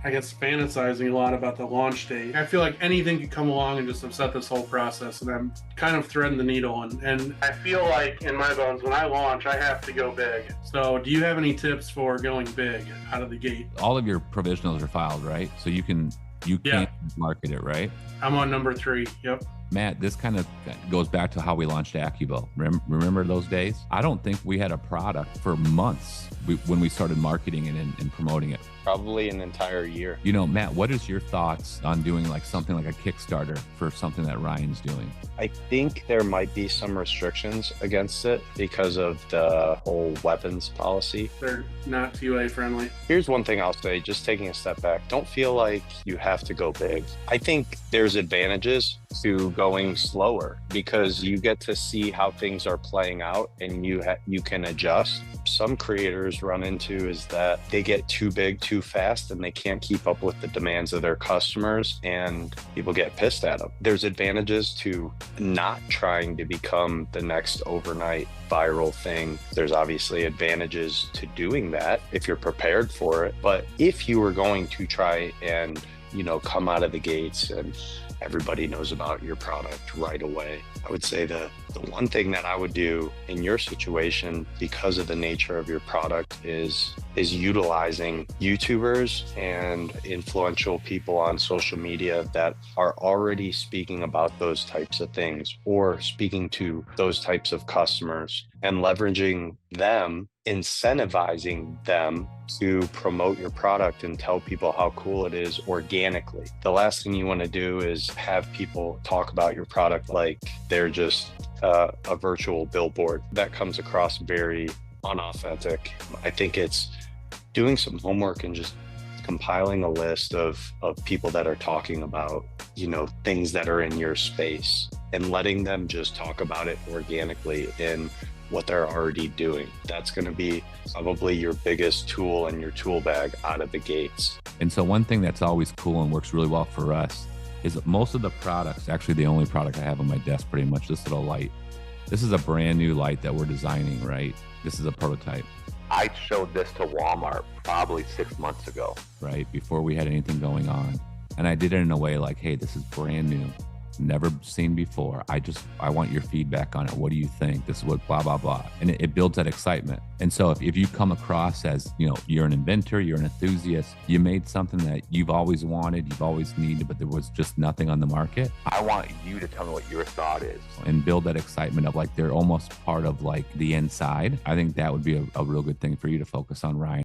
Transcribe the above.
I guess, fantasizing a lot about the launch date. I feel like anything could come along and just upset this whole process, and I'm kind of threading the needle. And I feel like in my bones, when I launch, I have to go big. So do you have any tips for going big out of the gate? All of your provisionals are filed, right? So you can market it, right? I'm on number 3. Yep. Matt, this kind of goes back to how we launched AccuBow. Remember those days? I don't think we had a product for months when we started marketing it and promoting it. Probably an entire year. You know, Matt, what is your thoughts on doing like something like a Kickstarter for something that Ryan's doing? I think there might be some restrictions against it because of the whole weapons policy. They're not QA friendly. Here's one thing I'll say, just taking a step back. Don't feel like you have to go big. I think there's advantages to going slower because you get to see how things are playing out and you can adjust. Some creators run into is that they get too big too fast and they can't keep up with the demands of their customers and people get pissed at them. There's advantages to not trying to become the next overnight viral thing. There's obviously advantages to doing that if you're prepared for it. But if you were going to try and, come out of the gates and everybody knows about your product right away, I would say the one thing that I would do in your situation, because of the nature of your product, is utilizing YouTubers and influential people on social media that are already speaking about those types of things or speaking to those types of customers and leveraging them, incentivizing them to promote your product and tell people how cool it is organically. The last thing you want to do is have people talk about your product like they're just a virtual billboard. That comes across very unauthentic. I think it's doing some homework and just compiling a list of people that are talking about, things that are in your space and letting them just talk about it organically in what they're already doing. That's going to be probably your biggest tool in your tool bag out of the gates. And so one thing that's always cool and works really well for us is that most of the products, actually the only product I have on my desk pretty much, this little light. This is a brand new light that we're designing, right? This is a prototype. I showed this to Walmart probably 6 months ago. Right, before we had anything going on. And I did it in a way like, hey, this is brand new, never seen before. I want your feedback on it. What do you think? This is what blah, blah, blah. And it builds that excitement. And so if you come across as, you're an inventor, you're an enthusiast, you made something that you've always wanted, you've always needed, but there was just nothing on the market. I want you to tell me what your thought is. And build that excitement of like, they're almost part of like the inside. I think that would be a real good thing for you to focus on, Ryan.